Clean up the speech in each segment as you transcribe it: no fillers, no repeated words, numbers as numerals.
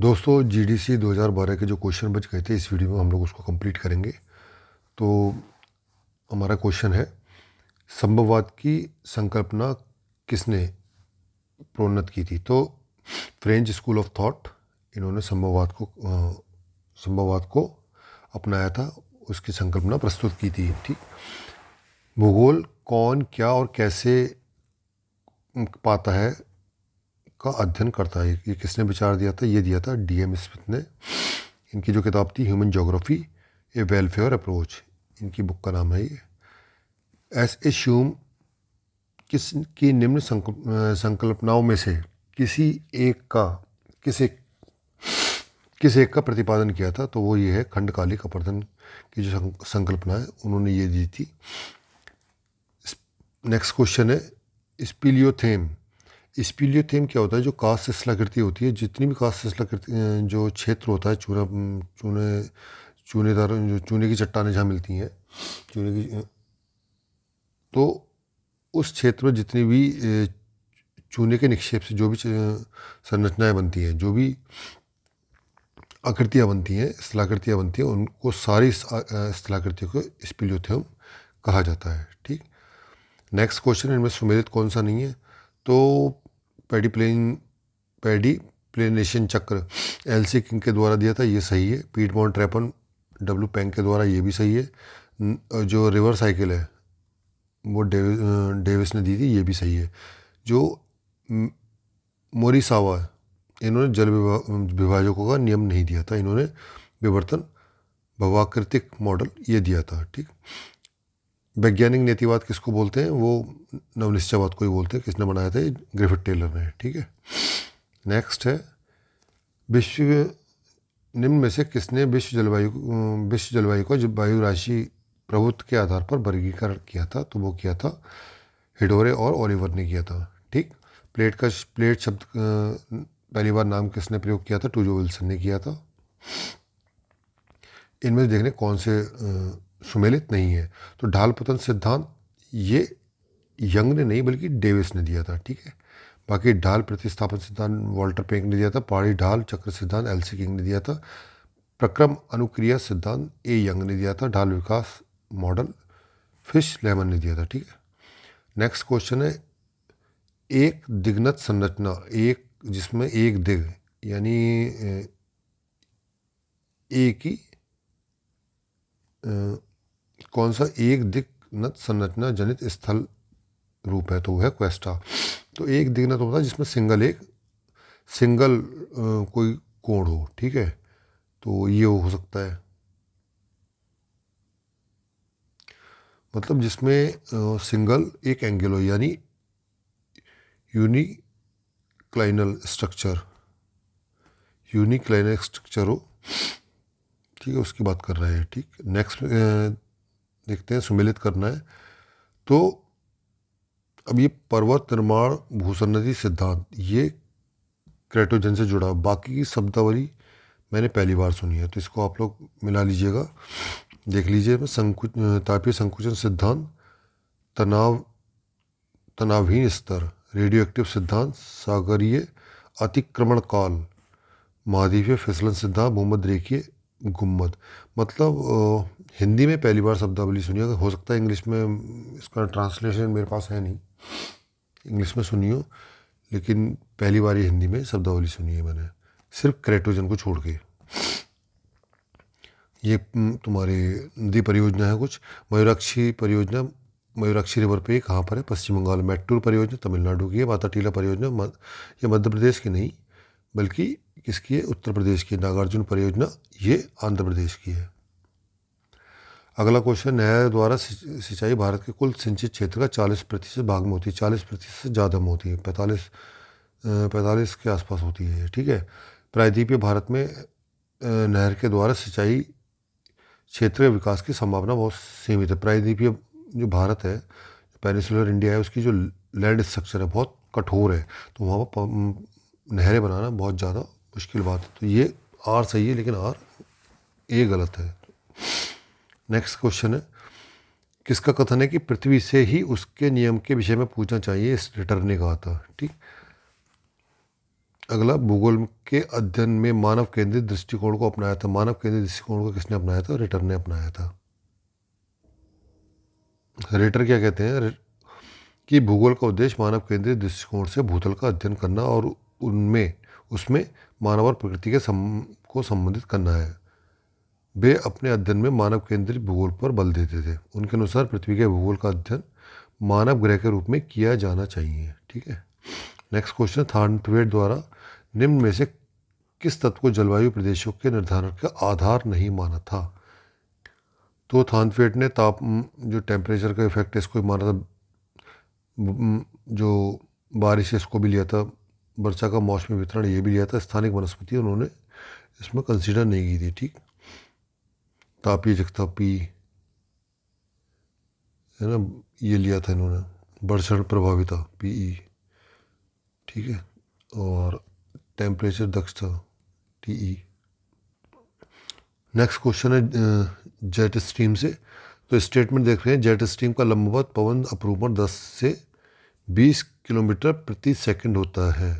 दोस्तों जीडीसी 2012 के जो क्वेश्चन बच गए थे इस वीडियो में हम लोग उसको कंप्लीट करेंगे। तो हमारा क्वेश्चन है, संभववाद की संकल्पना किसने प्रोन्नत की थी? तो फ्रेंच स्कूल ऑफ थॉट, इन्होंने संभववाद को अपनाया था, उसकी संकल्पना प्रस्तुत की थी। ठीक। भूगोल कौन, क्या और कैसे पाता है का अध्ययन करता है, ये किसने विचार दिया था? ये दिया था DM स्मिथ ने। इनकी जो किताब थी ह्यूमन ज्योग्राफी ए वेलफेयर अप्रोच, इनकी बुक का नाम है ये। एस एश्यूम किस की निम्न संकल्पनाओं में से किसी एक का किस एक किस एक का प्रतिपादन किया था? तो वो ये है, खंडकालिक अपरदन की जो संकल्पना है उन्होंने ये दी थी। नेक्स्ट क्वेश्चन है, स्पीलियोथेम। स्पीलियोथेम क्या होता है? जो कास्ट शिलाकृति होती है, जितनी भी कास्ट शिलाकृति जो क्षेत्र होता है, चूनेदार जो चूने की चट्टानें जहाँ मिलती हैं, चूने की, तो उस क्षेत्र में जितनी भी चूने के निक्षेप से जो भी संरचनाएं बनती हैं, जो भी आकृतियाँ बनती हैं, शिलाकृतियाँ बनती हैं, उनको सारी शिलाकृतियों को स्पीलियोथेम कहा जाता है। ठीक। नेक्स्ट क्वेश्चन, इनमें सुमेलित कौन सा नहीं है? तो पैडी प्लेनेशन चक्र LC किंग के द्वारा दिया था, ये सही है। पीटमोंट ट्रैपन W पेंग के द्वारा, ये भी सही है। जो रिवर साइकिल है वो डेविस ने दी थी, ये भी सही है। जो मोरिसावा, इन्होंने जल विभाजकों का नियम नहीं दिया था, इन्होंने विवर्तन भवाकृतिक मॉडल ये दिया था। ठीक। वैज्ञानिक नीतिवाद किसको बोलते हैं? वो नवनिश्चयवाद को ही बोलते हैं। किसने बनाया था? ग्रिफिथ टेलर ने। ठीक है। नेक्स्ट है, विश्व निम्न में से किसने विश्व जलवायु को वायु राशि प्रभुत्व के आधार पर वर्गीकरण किया था? तो वो किया था हिडोरे और ओलिवर ने किया था। ठीक। प्लेट शब्द पहली बार नाम किसने प्रयोग किया था? टूजो विल्सन ने किया था। इनमें से देखने कौन से सुमेलित नहीं है? तो ढाल पतन सिद्धांत ये यंग ने नहीं बल्कि डेविस ने दिया था। ठीक है। बाकी ढाल प्रतिस्थापन सिद्धांत वॉल्टर पेंक ने दिया था। पहाड़ी ढाल चक्र सिद्धांत LC किंग ने दिया था। प्रक्रम अनुक्रिया सिद्धांत A यंग ने दिया था। ढाल विकास मॉडल फिश लेमन ने दिया था। ठीक है। नेक्स्ट क्वेश्चन है, एक दिग्नत संरचना, एक जिसमें एक दिग यानी एक ही कौन सा एक दिग्नत संरचना जनित स्थल रूप है? तो वह है क्वेस्टा। तो एक दिग्नत होता है जिसमें सिंगल कोई कोण हो। ठीक है। तो ये हो सकता है, मतलब जिसमें सिंगल एक एंगल हो, यानी यूनिक्लाइनल स्ट्रक्चर हो। ठीक है, उसकी बात कर रहे हैं। ठीक। नेक्स्ट देखते हैं, सुमेलित करना है। तो अब ये पर्वत निर्माण भूसन्नति सिद्धांत, ये क्रेटोजन से जुड़ा, बाकी की शब्दावली मैंने पहली बार सुनी है, तो इसको आप लोग मिला लीजिएगा, देख लीजिए। तापीय संकुचन सिद्धांत, तनावहीन स्तर, रेडियो एक्टिव सिद्धांत, सागरीय अतिक्रमण काल, महाद्वीपीय फिसलन सिद्धांत, भूमध्य रेखीय गुम्मद। मतलब हिंदी में पहली बार शब्दावली सुनी है, हो सकता है इंग्लिश में, इसका ट्रांसलेशन मेरे पास है नहीं, इंग्लिश में सुनी हो, लेकिन पहली बार ही हिंदी में शब्दावली सुनी है मैंने, सिर्फ क्रेटोजन को छोड़ के। ये तुम्हारी नदी परियोजना है कुछ। मयूराक्षी परियोजना, मयूराक्षी रिवर पे कहाँ पर है? पश्चिम बंगाल। मेट्टूर परियोजना तमिलनाडु की है। माताटीला परियोजना ये मध्य प्रदेश की नहीं बल्कि किसकी है? उत्तर प्रदेश की। नागार्जुन परियोजना ये आंध्र प्रदेश की है। अगला क्वेश्चन, नहर द्वारा सिंचाई भारत के कुल सिंचित क्षेत्र का 40% भाग में होती है। 40% से ज़्यादा में होती है, 45 के आसपास होती है। ठीक है। प्रायद्वीपीय भारत में नहर के द्वारा सिंचाई क्षेत्र के विकास की संभावना बहुत सीमित है। प्रायद्वीपीय जो भारत है, पेनिसुलर इंडिया है, उसकी जो लैंड स्ट्रक्चर है बहुत कठोर है, तो वहाँ पर नहरें बनाना बहुत ज़्यादा मुश्किल बात है। तो ये R सही है, लेकिन A गलत है। नेक्स्ट क्वेश्चन है, किसका कथन है कि पृथ्वी से ही उसके नियम के विषय में पूछना चाहिए? इस रिटर ने कहा था। ठीक। अगला, भूगोल के अध्ययन में मानव केंद्रित दृष्टिकोण को अपनाया था। मानव केंद्रित दृष्टिकोण को किसने अपनाया था? रिटर ने अपनाया था। रिटर क्या कहते हैं कि भूगोल का उद्देश्य मानव केंद्रित दृष्टिकोण से भूतल का अध्ययन करना और उनमें उसमें मानव और प्रकृति के को संबंधित करना है। वे अपने अध्ययन में मानव केंद्रित भूगोल पर बल देते थे। उनके अनुसार पृथ्वी के भूगोल का अध्ययन मानव ग्रह के रूप में किया जाना चाहिए। ठीक है। नेक्स्ट क्वेश्चन, थानथवेट द्वारा निम्न में से किस तत्व को जलवायु प्रदेशों के निर्धारण का आधार नहीं माना था? तो थानथवेट ने जो टेम्परेचर का इफेक्ट है इसको माना था, जो बारिश है इसको भी लिया था, वर्षा का मौसमी वितरण ये भी लिया था, स्थानिक वनस्पति उन्होंने इसमें कंसीडर नहीं की थी। ठीक, तापीय जगतापी है ना, ये लिया था इन्होंने। वर्षण प्रभाविता पीई, ठीक है, और टेम्परेचर दक्षता टीई। नेक्स्ट क्वेश्चन है जेट स्ट्रीम से। तो स्टेटमेंट देख रहे हैं, जेट स्ट्रीम का लंबवत पवन अपरूपण 10 से 20 किलोमीटर प्रति सेकंड होता है।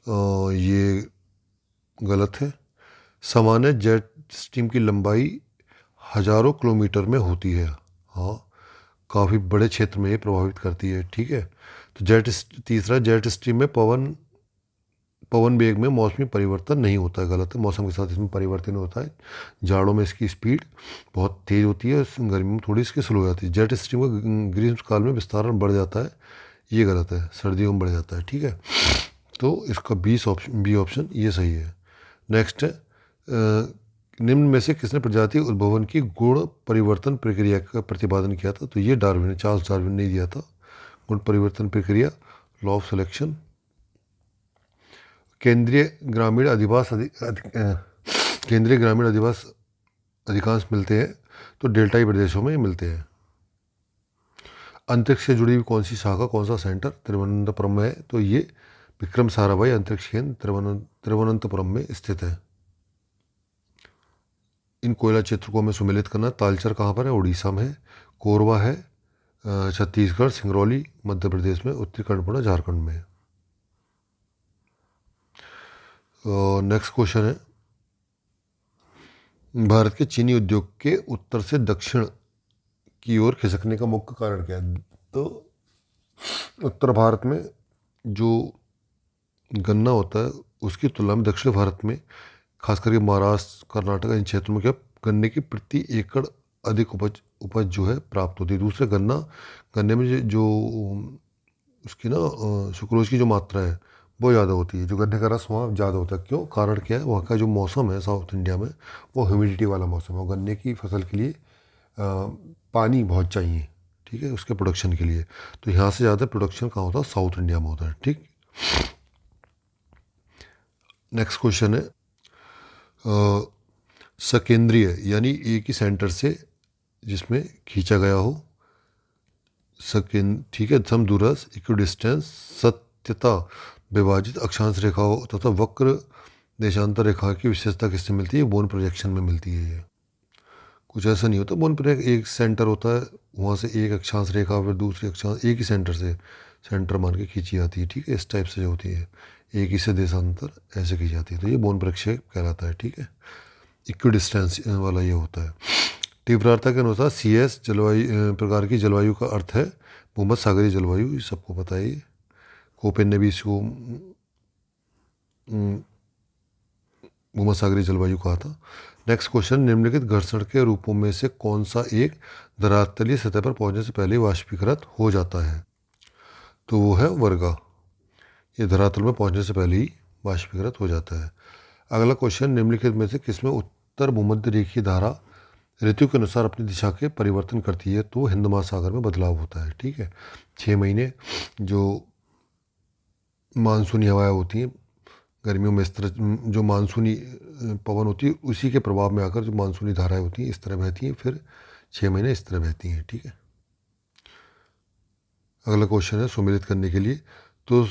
ये गलत है। सामान्य जेट स्ट्रीम की लंबाई हजारों किलोमीटर में होती है। हाँ, काफ़ी बड़े क्षेत्र में ये प्रभावित करती है। ठीक है। तो तीसरा, जेट स्ट्रीम में पवन वेग में मौसमी परिवर्तन नहीं होता है। गलत है, मौसम के साथ इसमें परिवर्तन होता है। जाड़ों में इसकी स्पीड बहुत तेज़ होती है, गर्मी में थोड़ी इसकी स्लो हो जाती है। जेट स्ट्रीम का ग्रीष्म काल में विस्तारण बढ़ जाता है, ये गलत है, सर्दियों में बढ़ जाता है। ठीक है, तो इसका बी ऑप्शन ये सही है। नेक्स्ट है, निम्न में से किसने प्रजाति उद्भवन की गुण परिवर्तन प्रक्रिया का प्रतिपादन किया था? तो ये डार्विन ने, चार्ल्स डार्विन ने दिया था। गुण परिवर्तन प्रक्रिया, लॉ ऑफ सिलेक्शन। केंद्रीय ग्रामीण अधिवास अधिकांश मिलते हैं तो डेल्टाई प्रदेशों में मिलते हैं। अंतरिक्ष से जुड़ी हुई कौन सी शाखा, कौन सा सेंटर तिरुवनंतपुरम में है? तो ये विक्रम साराभाई अंतरिक्ष केंद्र तिरुवनंतपुरम में स्थित है। इन कोयला क्षेत्र को हमें सुमेलित करना। तालचर कहाँ पर है? उड़ीसा में है। कोरबा है छत्तीसगढ़, सिंगरौली मध्य प्रदेश में, उत्तरी कर्णपुरा झारखंड में। नेक्स्ट क्वेश्चन है, भारत के चीनी उद्योग के उत्तर से दक्षिण की ओर खिसकने का मुख्य कारण क्या है? तो उत्तर भारत में जो गन्ना होता है उसकी तुलना में दक्षिण भारत में, खास करके महाराष्ट्र, कर्नाटक, इन क्षेत्रों में क्या गन्ने की प्रति एकड़ अधिक उपज जो है प्राप्त होती है। दूसरे गन्ने में जो उसकी ना सुक्रोज की जो मात्रा है वो ज़्यादा होती है। जो गन्ने का रस वहाँ ज़्यादा होता है। क्यों? कारण क्या है? वहाँ का जो मौसम है साउथ इंडिया में वो ह्यूमिडिटी वाला मौसम है। गन्ने की फसल के लिए पानी बहुत चाहिए, ठीक है, उसके प्रोडक्शन के लिए। तो यहाँ से ज़्यादा प्रोडक्शन कहाँ होता है? साउथ इंडिया में होता है। ठीक। नेक्स्ट क्वेश्चन है, सकेंद्रीय यानी एक ही सेंटर से जिसमें खींचा गया हो, ठीक है, समदूरस्थ, इक्विडिस्टेंस, सत्यता विभाजित अक्षांश रेखा हो तथा वक्र देशांतर रेखा की विशेषता किससे मिलती है? बोन प्रोजेक्शन में मिलती है। ये कुछ ऐसा नहीं होता। बोन प्रोजेक्शन एक सेंटर होता है, वहाँ से एक अक्षांश रेखा फिर दूसरी अक्षांश एक ही सेंटर से सेंटर मान के खींची जाती है। ठीक है, इस टाइप से जो होती है, एक ही से देशांतर ऐसे खींची जाती है, तो ये बोन प्रक्षेप कहलाता है। ठीक है, इक्विडिस्टेंस वाला ये होता है। तीव्रता के अनुसार CS जलवायु प्रकार की जलवायु का अर्थ है भूमध्य सागरीय जलवायु, ये सबको पता है। कोपेन ने भी इसको भूमध्य सागरीय जलवायु कहा था। नेक्स्ट क्वेश्चन, निम्नलिखित घर्षण के रूपों में से कौन सा एक धरातलीय सतह पर पहुंचने से पहले वाष्पीकृत हो जाता है? तो वो है वर्गा। ये धरातल में पहुंचने से पहले ही वाष्पीकृत हो जाता है। अगला क्वेश्चन, निम्नलिखित में से किसमें उत्तर भूमध्य रेखीय धारा ऋतु के अनुसार अपनी दिशा के परिवर्तन करती है? तो हिंद महासागर में बदलाव होता है। ठीक है, 6 महीने जो मानसूनी हवाएं होती हैं गर्मियों में, इस तरह जो मानसूनी पवन होती है उसी के प्रभाव में आकर जो मानसूनी धाराएं होती हैं इस तरह बहती हैं, फिर 6 महीने इस तरह बहती हैं। ठीक है। अगला क्वेश्चन है सुमेलित करने के लिए, तो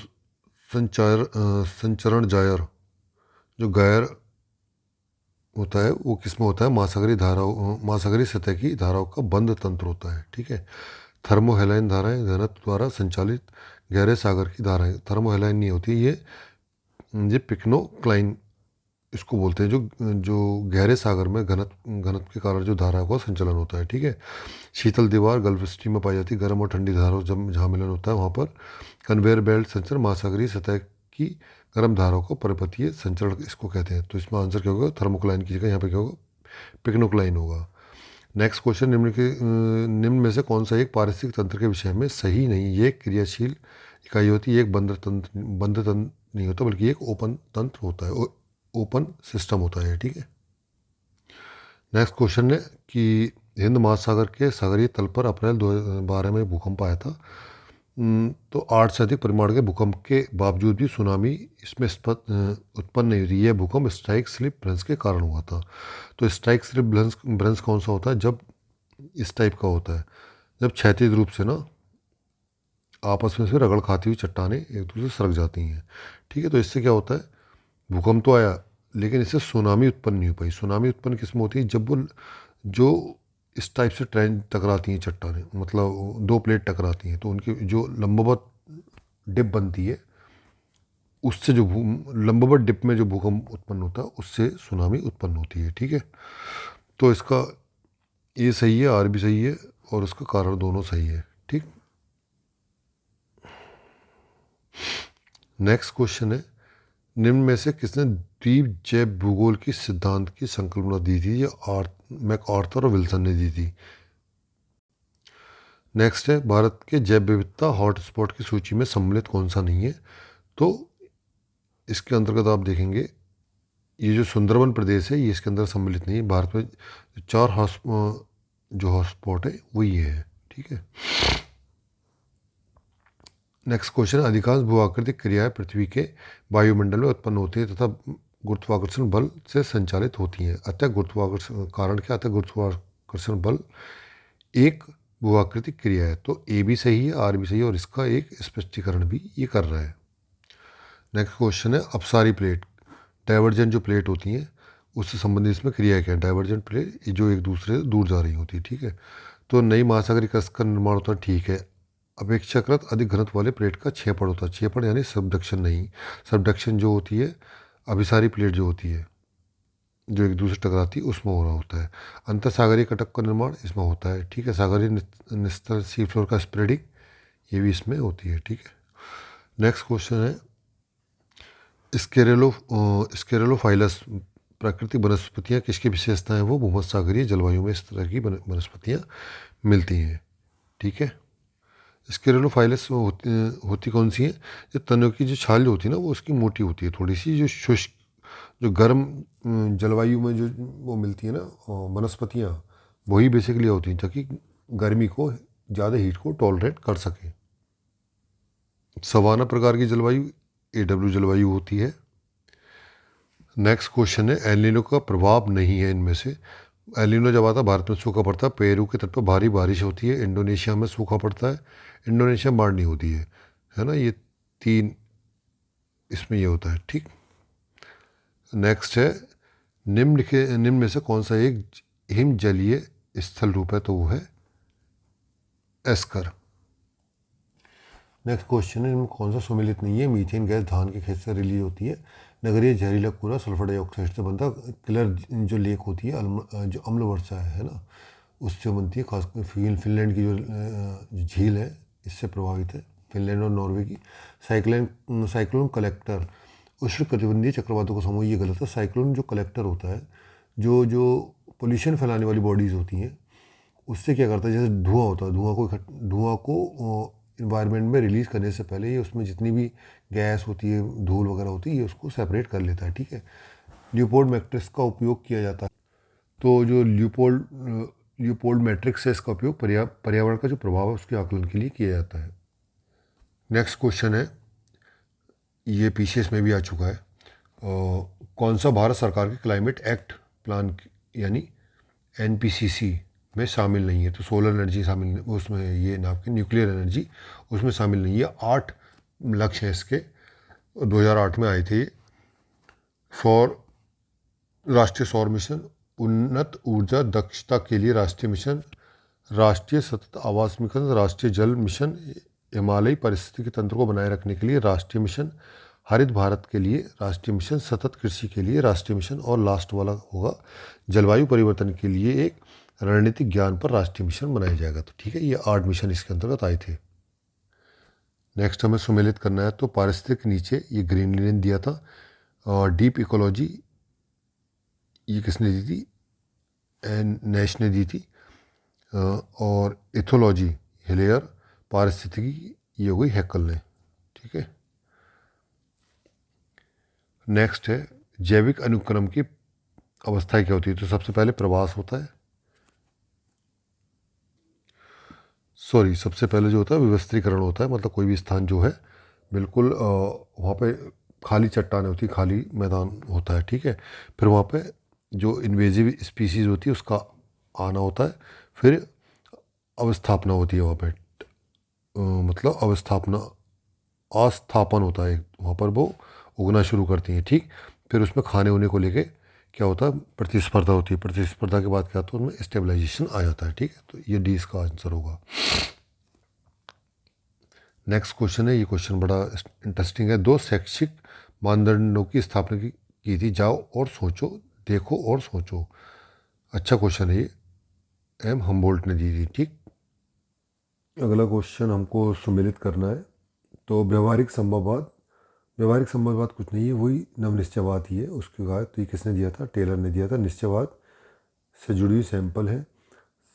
संचरण जायर जो गायर होता है वो किसमें होता है? महासागरीय सतह की धाराओं का बंद तंत्र होता है। ठीक है। थर्मोहेलाइन धाराएं घनत्व द्वारा संचालित गहरे सागर की धाराएं, थर्मोहेलाइन नहीं होती, ये ये पिक्नोक्लाइन इसको बोलते हैं, जो जो गहरे सागर में घनत्व के कारण जो धारा का संचलन होता है, ठीक है। शीतल दीवार गल्फ स्ट्रीम में पाई जाती है, गर्म और ठंडी धाराओं जब जहाँ मिलन होता है वहाँ पर कन्वेयर बेल्ट संचरण महासागरीय सतह की गर्म धाराओं को परिपथीय संचरण इसको कहते हैं। तो इसमें आंसर क्या होगा, थर्मोक्लाइन की जगह यहाँ पे क्या होगा, पिक्नोक्लाइन होगा। नेक्स्ट क्वेश्चन, निम्न में से कौन सा एक पारिस्थितिक तंत्र के विषय में सही नहीं। ये एक क्रियाशील इकाई होती है, एक बंद तंत्र नहीं होता, बल्कि एक ओपन तंत्र होता है, ओपन सिस्टम होता है, ठीक है। नेक्स्ट क्वेश्चन है कि हिंद महासागर के सागरीय तल पर अप्रैल 2012 में भूकंप आया था। तो 8 से अधिक परिमाण के भूकंप के बावजूद भी सुनामी इसमें उत्पन्न नहीं हुई। यह भूकंप स्ट्राइक स्लिप भ्रंश के कारण हुआ था। तो स्ट्राइक स्लिप भ्रंश कौन सा होता है, जब इस टाइप का होता है, जब क्षैतिज रूप से ना आपस में से रगड़ खाती हुई चट्टानें एक दूसरे से सरक जाती हैं, ठीक है। तो इससे क्या होता है, भूकंप तो आया लेकिन इससे सुनामी उत्पन्न नहीं हो पाई। सुनामी उत्पन्न किस में होती है, जब वो जो इस टाइप से ट्रेन टकराती हैं चट्टानें, मतलब दो प्लेट टकराती हैं, तो उनकी जो लंबवत डिप बनती है, उससे जो लंबवत डिप में जो भूकंप उत्पन्न होता है उससे सुनामी उत्पन्न होती है, ठीक है। तो इसका ए सही है, आर भी सही है, और उसका कारण दोनों सही है, ठीक। नेक्स्ट क्वेश्चन है, निम्न में से किसने द्वीप जैव भूगोल की सिद्धांत की संकल्पना दी थी। ये मैकआर्थर और विल्सन ने दी थी। नेक्स्ट है, भारत के जैव विविधता हॉटस्पॉट की सूची में सम्मिलित कौन सा नहीं है। तो इसके अंतर्गत आप देखेंगे ये जो सुंदरबन प्रदेश है ये इसके अंदर सम्मिलित नहीं है। भारत में चार जो हॉटस्पॉट है वो ये है, ठीक है। नेक्स्ट क्वेश्चन, अधिकांश भू आकृतिक क्रियाएं पृथ्वी के वायुमंडल में उत्पन्न होती है तथा गुरुत्वाकर्षण बल से संचालित होती हैं। अतः गुरुत्वाकर्षण कारण क्या, अतः गुरुत्वाकर्षण बल एक भू आकृतिक क्रिया है। तो ए भी सही है, आर भी सही है, और इसका एक स्पष्टीकरण भी ये कर रहा है। नेक्स्ट क्वेश्चन है, अपसारी प्लेट डाइवर्जेंट जो प्लेट होती हैं उससे संबंधित इसमें क्रिया क्या है। डाइवर्जेंट प्लेट जो एक दूसरे से दूर जा रही होती है, ठीक है। तो नई महासागरीय क्रस्ट का निर्माण होता है, ठीक है। अपेक्षाकृत अधिक घनत्व वाले प्लेट का छेपड़ होता है। छेपड़ यानी सबडक्शन नहीं, सबडक्शन जो होती है अभिसारी प्लेट जो होती है जो एक दूसरे टकराती है उसमें हो रहा होता है। अंतर सागरीय कटक का निर्माण इसमें होता है, ठीक है। सागरीय निस्तर सी फ्लोर का स्प्रेडिंग ये भी इसमें होती है, ठीक है। नेक्स्ट क्वेश्चन है, स्केरेलोफाइलस प्राकृतिक वनस्पतियाँ किसकी विशेषताएं, वो भूमध्य सागरीय जलवायु में इस तरह की वनस्पतियाँ मिलती हैं, ठीक है। स्केरेलोफाइलस होती कौन सी है, ये तनों की जो छाल जो होती है ना वो उसकी मोटी होती है थोड़ी सी, जो शुष्क जो गर्म जलवायु में जो वो मिलती है ना वनस्पतियाँ, वही बेसिकली होती हैं ताकि गर्मी को ज़्यादा हीट को टॉलरेट कर सकें। सवाना प्रकार की जलवायु AW जलवायु होती है। नेक्स्ट क्वेश्चन है, एल नीनो का प्रभाव नहीं है इनमें से। एल नीनो जब आता है भारत में सूखा पड़ता है, पेरू के तट पर भारी बारिश होती है, इंडोनेशिया में सूखा पड़ता है, इंडोनेशिया में बाढ़ नहीं होती है ना। ये तीन इसमें ये होता है, ठीक। नेक्स्ट है, निम्न में से कौन सा एक हिम जलीय स्थल रूप है, तो वो है एस्कर। नेक्स्ट क्वेश्चन है, इनमें कौन सा सम्मिलित नहीं है। मीथेन गैस धान के खेत से रिलीज होती है। नगरीय जहरीला कूड़ा सल्फर डाइऑक्साइड से बनता है। किलर जो लेक होती है जो अम्ल वर्षा है ना उससे बनती है। खासकर फिनलैंड की जो झील है इससे प्रभावित है, फिनलैंड और नॉर्वे की। साइक्लोन कलेक्टर उष्ण कटिबंधीय चक्रवातों का समूह, ये गलत है। साइक्लोन जो कलेक्टर होता है, जो जो पोल्यूशन फैलाने वाली बॉडीज़ होती हैं उससे क्या करता है, जैसे धुआं होता है, धुआं को इन्वायरमेंट में रिलीज़ करने से पहले ये उसमें जितनी भी गैस होती है, धूल वगैरह होती है, ये उसको सेपरेट कर लेता है, ठीक है। ल्यूपोल्ड मैट्रिक्स का उपयोग किया जाता है। तो जो ल्यूपोल्ड मैट्रिक्स है इसका उपयोग पर्यावरण का जो प्रभाव है उसके आकलन के लिए किया जाता है। नेक्स्ट क्वेश्चन है, ये पीछे इसमें भी आ चुका है। कौन सा भारत सरकार के क्लाइमेट एक्ट प्लान यानी NPCC में शामिल नहीं है। तो सोलर एनर्जी शामिल उसमें, ये ना आपकी न्यूक्लियर एनर्जी उसमें शामिल नहीं है। 8 लक्ष्य हैं इसके, 2008 में आए थे। राष्ट्रीय सौर मिशन, उन्नत ऊर्जा दक्षता के लिए राष्ट्रीय मिशन, राष्ट्रीय सतत आवास मिशन, राष्ट्रीय जल मिशन, हिमालयी पारिस्थितिकी तंत्र को बनाए रखने के लिए राष्ट्रीय मिशन, हरित भारत के लिए राष्ट्रीय मिशन, सतत कृषि के लिए राष्ट्रीय मिशन, और लास्ट वाला होगा जलवायु परिवर्तन के लिए एक रणनीतिक ज्ञान पर राष्ट्रीय मिशन बनाया जाएगा। तो ठीक है, ये 8 मिशन इसके अंतर्गत आए थे। नेक्स्ट हमें सुमेलित करना है, तो पारिस्थितिक नीचे ये ग्रीन लाइन दिया था, और डीप इकोलॉजी ये किसने दी थी, नैश ने दी थी, और इथोलॉजी हिलेयर, पारिस्थितिकी ये हो गई हैकल ने। ठीक है, नेक्स्ट है जैविक अनुक्रम की अवस्थाएं क्या होती है। तो सबसे पहले प्रवास होता है, सबसे पहले जो होता है विवस्त्रीकरण होता है, मतलब कोई भी स्थान जो है बिल्कुल वहाँ पे खाली चट्टानें होती, खाली मैदान होता है। ठीक है, फिर वहाँ पे जो इन्वेजिव स्पीसीज होती है उसका आना होता है, फिर अवस्थापना होती है वहाँ पे, मतलब आस्थापन होता है, वहाँ पर वो उगना शुरू करती हैं। ठीक, फिर उसमें खाने होने को लेके क्या होता है, प्रतिस्पर्धा होती है, प्रतिस्पर्धा के बाद क्या होता है उनमें स्टेबलाइजेशन आ जाता है। ठीक है, तो ये डी इसका आंसर होगा। नेक्स्ट क्वेश्चन है, ये क्वेश्चन बड़ा इंटरेस्टिंग है। 2 शैक्षिक मानदंडों की स्थापना की थी, जाओ और सोचो, देखो और सोचो। अच्छा क्वेश्चन है ये, एम हम्बोल्ट ने दी थी। ठीक, अगला क्वेश्चन हमको सुमेलित करना है। तो व्यवहारिक संभववाद कुछ नहीं है, वही नवनिश्चयवाद ही है। उसके बाद तो ये किसने दिया था, टेलर ने दिया था। निश्चयवाद से जुड़ी हुई सैंपल है।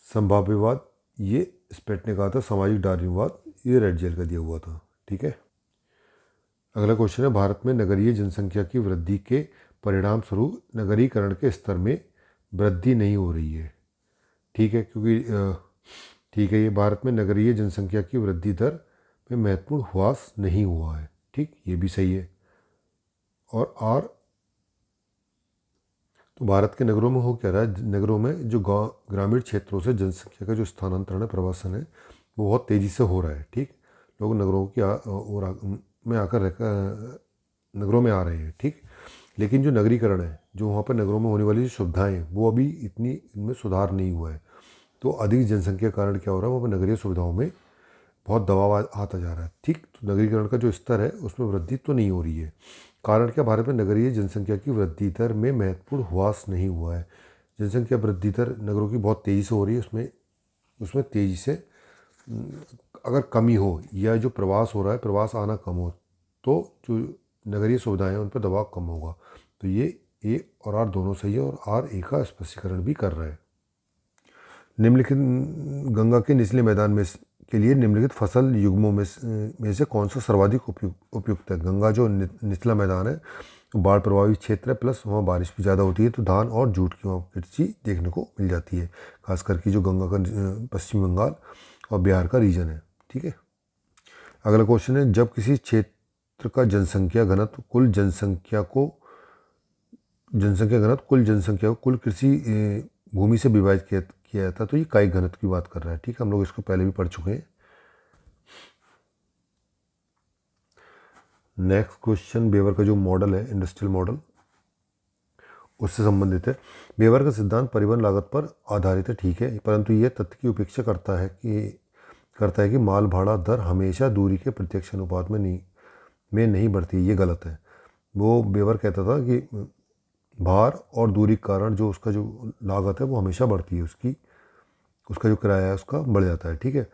संभाव्यवाद ये स्पेट ने कहा था। सामाजिक डार्विनवाद ये रेड जेल का दिया हुआ था। ठीक है, अगला क्वेश्चन है, भारत में नगरीय जनसंख्या की वृद्धि के परिणाम स्वरूप नगरीकरण के स्तर में वृद्धि नहीं हो रही है। ठीक है, क्योंकि ठीक है, ये भारत में नगरीय जनसंख्या की वृद्धि दर में महत्वपूर्ण ह्रास नहीं हुआ है। ठीक, ये भी सही है। और आर, तो भारत के नगरों में हो क्या रहा है, नगरों में जो गाँव ग्रामीण क्षेत्रों से जनसंख्या का जो स्थानांतरण है, प्रवासन है, वो बहुत तेज़ी से हो रहा है। ठीक, लोग नगरों की में आकर नगरों में आ रहे हैं। ठीक, लेकिन जो नगरीकरण है, जो वहाँ पर नगरों में होने वाली जो सुविधाएं हैं, वो अभी इतनी इनमें सुधार नहीं हुआ है। तो अधिक जनसंख्या के कारण क्या हो रहा है, वहाँ पर नगरीय सुविधाओं में बहुत दबाव आता जा रहा है। ठीक, तो नगरीकरण का जो स्तर है उसमें वृद्धि तो नहीं हो रही है। कारण क्या, भारत में नगरीय जनसंख्या की वृद्धि दर में महत्वपूर्ण ह्रास नहीं हुआ है। जनसंख्या वृद्धि दर नगरों की बहुत तेज़ी से हो रही है, उसमें तेज़ी से अगर कमी हो, या जो प्रवास हो रहा है, प्रवास आना कम हो, तो जो नगरीय सुविधाएं हैं उन पर दबाव कम होगा। तो ये ए और आर दोनों सही है, और आर ए का स्पष्टीकरण भी कर रहा है। निम्नलिखित गंगा के निचले मैदान में के लिए निम्नलिखित फसल युग्मों में से कौन सा सर्वाधिक उपयुक्त है। गंगा जो निचला मैदान है, बाढ़ प्रभावित क्षेत्र है, प्लस वहाँ बारिश भी ज़्यादा होती है, तो धान और जूट की वहाँ कृषि देखने को मिल जाती है, खास करके जो गंगा का पश्चिम बंगाल और बिहार का रीजन है। ठीक है, अगला क्वेश्चन है, जब किसी क्षेत्र का जनसंख्या घनत्व कुल जनसंख्या को कुल कृषि भूमि से विभाजित किया जाता है, तो ये इकाई घनत्व की बात कर रहा है। ठीक है, हम लोग इसको पहले भी पढ़ चुके हैं। नेक्स्ट क्वेश्चन, बेवर का जो मॉडल है, इंडस्ट्रियल मॉडल, उससे संबंधित है। बेवर का सिद्धांत परिवहन लागत पर आधारित है। ठीक है, परंतु यह तथ्य की उपेक्षा करता है कि माल भाड़ा दर हमेशा दूरी के प्रत्यक्ष अनुपात में नहीं बढ़ती। ये गलत है। वो बेवर कहता था कि भार और दूरी के कारण जो उसका जो लागत है वो हमेशा बढ़ती है, उसका जो किराया है उसका बढ़ जाता है। ठीक है,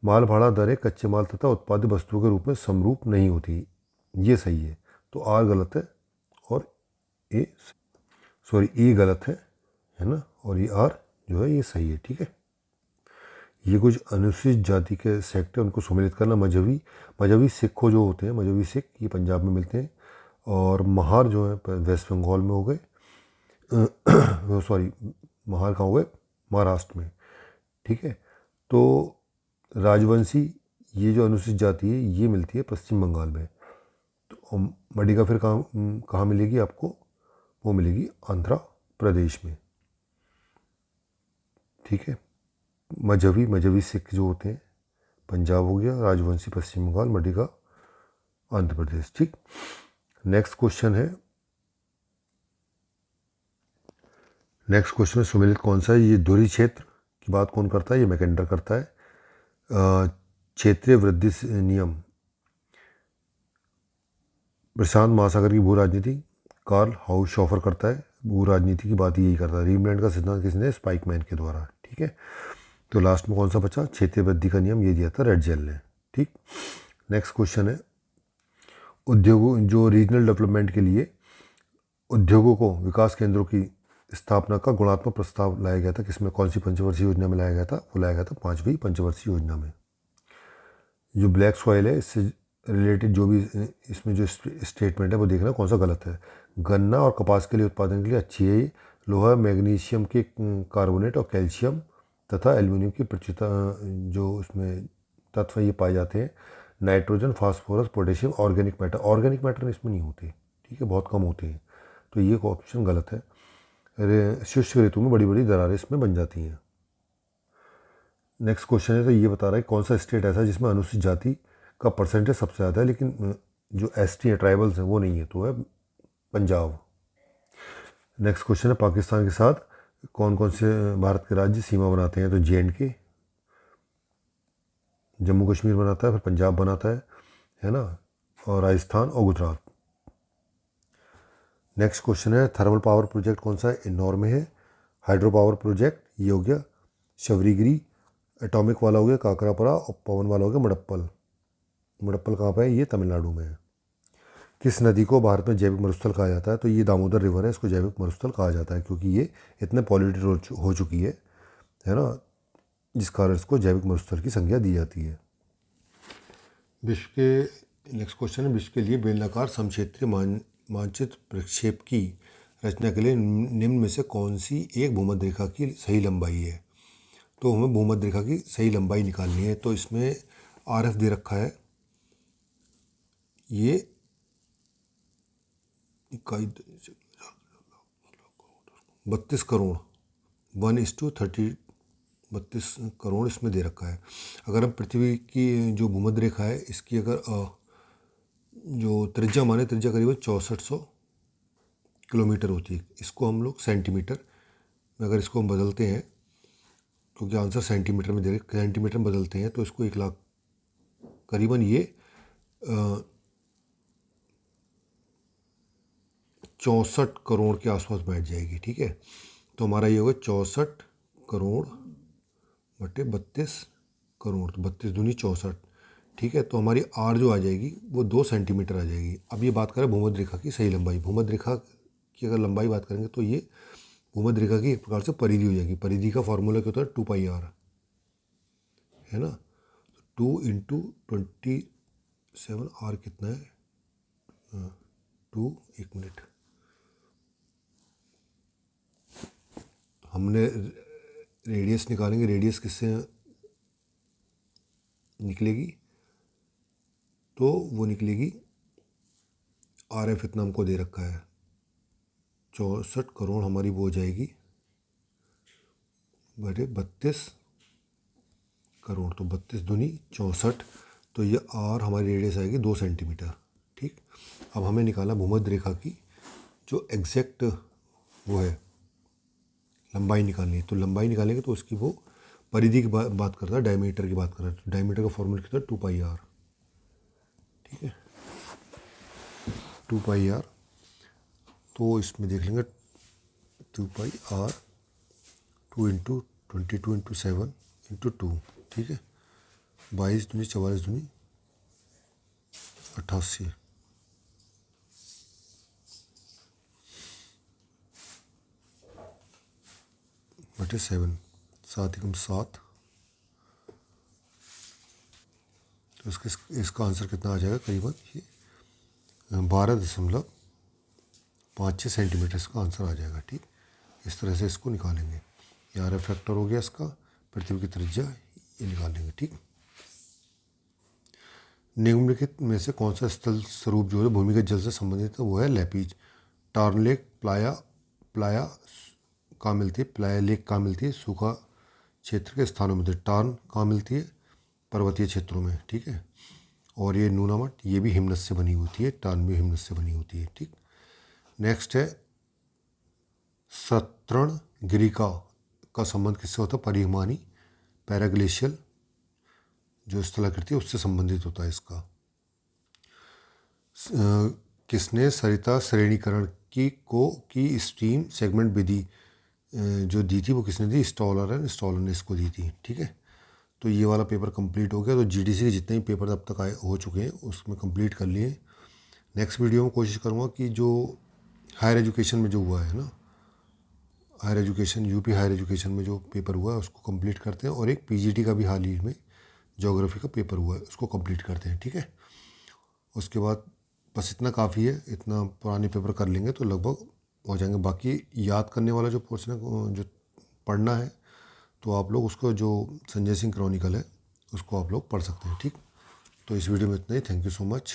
माल भाड़ा दरें कच्चे माल तथा उत्पादित वस्तुओं के रूप में समरूप नहीं होती। ये सही है। तो आर गलत है और ए गलत है ना, और ये आर जो है ये सही है। ठीक है, ये कुछ अनुसूचित जाति के सेक्टर, उनको सम्मिलित करना। मजहबी सिखों जो होते हैं, मजहबी सिख, ये पंजाब में मिलते हैं, और महार जो है वेस्ट बंगाल में हो गए, महार कहाँ हो गए, महाराष्ट्र में। ठीक है, तो राजवंशी ये जो अनुसूचित जाति है ये मिलती है पश्चिम बंगाल में। तो मडिका फिर कहाँ मिलेगी आपको, वो मिलेगी आंध्र प्रदेश में। ठीक है, मजहबी सिख जो होते हैं पंजाब हो गया, राजवंशी पश्चिम बंगाल, मडिका आंध्र प्रदेश। ठीक, नेक्स्ट क्वेश्चन में सुमेलित कौन सा है। ये धुरी क्षेत्र की बात कौन करता है, ये मैकेंडर करता है। क्षेत्रीय वृद्धि नियम प्रशांत महासागर की भू राजनीति कार्ल हाउसशॉफर करता है। भू राजनीति की बात यही करता है। रीमलैंड का सिद्धांत किसने? स्पाइकमैन के द्वारा। ठीक है, तो लास्ट में कौन सा बचा? क्षेत्रीय वृद्धि का नियम, ये दिया था रेड जेल ने। ठीक, नेक्स्ट क्वेश्चन है, उद्योगों जो रीजनल डेवलपमेंट के लिए उद्योगों को विकास केंद्रों की स्थापना का गुणात्मक प्रस्ताव लाया गया था किसमें? कौन सी पंचवर्षीय योजना में लाया गया था? वो लाया गया था 5वीं पंचवर्षीय योजना में। जो ब्लैक सॉइल है, इससे रिलेटेड जो भी इसमें जो स्टेटमेंट है वो देखना कौन सा गलत है। गन्ना और कपास के लिए उत्पादन के लिए अच्छी है ये। लोहा, मैग्नीशियम के कार्बोनेट और कैल्शियम तथा एल्यूमिनियम की प्रचुरता जो उसमें तत्व ये पाए जाते हैं। Nitrogen, phosphorus, potassium, organic matter. Organic matter इसमें नहीं होते, ठीक है, बहुत कम होते हैं, तो ये ऑप्शन गलत है। शुष्क ऋतु में बड़ी बड़ी दरारें इसमें बन जाती हैं। नेक्स्ट क्वेश्चन है, तो ये बता रहा है कौन सा स्टेट ऐसा है जिसमें अनुसूचित जाति का परसेंटेज सबसे ज़्यादा है लेकिन जो एसटी है, ट्राइबल्स हैं, वो नहीं है, तो है पंजाब। नेक्स्ट क्वेश्चन है, पाकिस्तान के साथ कौन कौन से भारत के राज्य सीमा बनाते हैं? तो JNK, जम्मू कश्मीर बनाता है, फिर पंजाब बनाता है ना, और राजस्थान और गुजरात। नेक्स्ट क्वेश्चन है, थर्मल पावर प्रोजेक्ट कौन सा है? इंदौर में है। हाइड्रो पावर प्रोजेक्ट ये हो गया शबरीगिरी, एटॉमिक वाला हो गया काकरापरा, और पवन वाला हो गया मड़प्पल। मड़प्पल कहाँ पे है? ये तमिलनाडु में है। किस नदी को भारत में जैविक मरुस्थल कहा जाता है? तो ये दामोदर रिवर है, इसको जैविक मरुस्थल कहा जाता है क्योंकि ये इतने पॉल्यूटेड हो चुकी है ना, जिस कारण इसको जैविक मरुस्थल की संज्ञा दी जाती है। विश्व के नेक्स्ट क्वेश्चन है, विश्व के लिए बेलनाकार समक्षेत्रीय मानचित्र प्रक्षेप की रचना के लिए निम्न में से कौन सी एक भूमध्य रेखा की सही लंबाई है? तो हमें भूमध्य रेखा की सही लंबाई निकालनी है। तो इसमें RF दे रखा है, ये 32 करोड़ 1:30 32 करोड़ इसमें दे रखा है। अगर हम पृथ्वी की जो भूमध्य रेखा है इसकी अगर जो त्रिज्या माने, त्रिज्या करीबन 6400 किलोमीटर होती है। इसको हम लोग सेंटीमीटर में अगर इसको हम बदलते हैं, क्योंकि आंसर सेंटीमीटर में दे रहे, सेंटीमीटर में बदलते हैं तो इसको 1 लाख करीबन ये 64 करोड़ के आसपास बैठ जाएगी। ठीक है, तो हमारा ये होगा 64 करोड़ बटे 32 करोड़, तो 32 दूनी 64। ठीक है, तो हमारी R जो आ जाएगी वो 2 सेंटीमीटर आ जाएगी। अब ये बात करें भूमध्य रेखा की सही लंबाई। भूमध्य रेखा की अगर लंबाई बात करेंगे तो ये भूमध्य रेखा की एक प्रकार से परिधि हो जाएगी। परिधि का फॉर्मूला क्या होता है? 2πr, है ना। 2 × 27, R कितना है? 2, 1 मिनट, हमने रेडियस निकालेंगे। रेडियस किससे निकलेगी? तो वो निकलेगी, RF इतना हमको दे रखा है 64 करोड़, हमारी वो हो जाएगी बटे 32 करोड़, तो 32 दूनी 64, तो ये R हमारी रेडियस आएगी 2 सेंटीमीटर। ठीक, अब हमें निकाला भूमध्य रेखा की जो एग्जैक्ट वो है लंबाई निकालनी है। तो लंबाई निकालेंगे तो उसकी वो परिधि की बात करता है, डायमीटर की बात कर रहा है। तो डायमीटर का फॉर्मूला कितना है? 2πr। ठीक है, 2πr, तो इसमें देख लेंगे 2πr 2 × 22 × 7 × 2। ठीक है, 22 दूनी 44 दूनी 88 बटे 7, 7 × 7, तो इसका आंसर कितना आ जाएगा? करीबन ये 12.56 सेंटीमीटर इसका आंसर आ जाएगा। ठीक, इस तरह से इसको निकालेंगे। ये RF फैक्टर हो गया इसका, पृथ्वी की त्रिज्या ये निकालेंगे। ठीक, निम्नलिखित में से कौन सा स्थल स्वरूप जो है भूमिगत जल से संबंधित है? वो है लेपीज। टार्न लेक, प्लाया कहाँ मिलती है? प्लाया लेक कहाँ मिलती है? सूखा क्षेत्र के स्थानों में। टार्न कहाँ मिलती है? पर्वतीय क्षेत्रों में। ठीक है, और ये नूनामठ, ये भी हिमनद से बनी होती है। टार्न भी हिमनद से बनी होती है। ठीक, नेक्स्ट है, सतरणगिरिका का संबंध किससे होता है? परिहिमानी पैराग्लेशियल जो स्थलाकृति है उससे संबंधित होता है इसका। किसने सरिता श्रेणीकरण की स्ट्रीम सेगमेंट विधि जो दी थी वो किसने दी? स्टॉलर है, स्टॉलर ने इसको दी थी। ठीक है, तो ये वाला पेपर कंप्लीट हो गया। तो जीडीसी के जितने भी पेपर अब तक आए हो चुके हैं उसमें कंप्लीट कर लिए। नेक्स्ट वीडियो में कोशिश करूँगा कि जो हायर एजुकेशन में जो हुआ है ना, higher education UP higher education में जो पेपर हुआ है उसको कंप्लीट करते हैं, और एक पीजीटी का भी हाल ही में ज्योग्राफी का पेपर हुआ है उसको कंप्लीट करते हैं। ठीक है, उसके बाद बस इतना काफ़ी है, इतना पुराने पेपर कर लेंगे तो लगभग हो जाएंगे। बाकी याद करने वाला जो पोर्शन है, जो पढ़ना है, तो आप लोग उसको जो संजय सिंह क्रॉनिकल है उसको आप लोग पढ़ सकते हैं। ठीक, तो इस वीडियो में इतना ही। Thank you so much.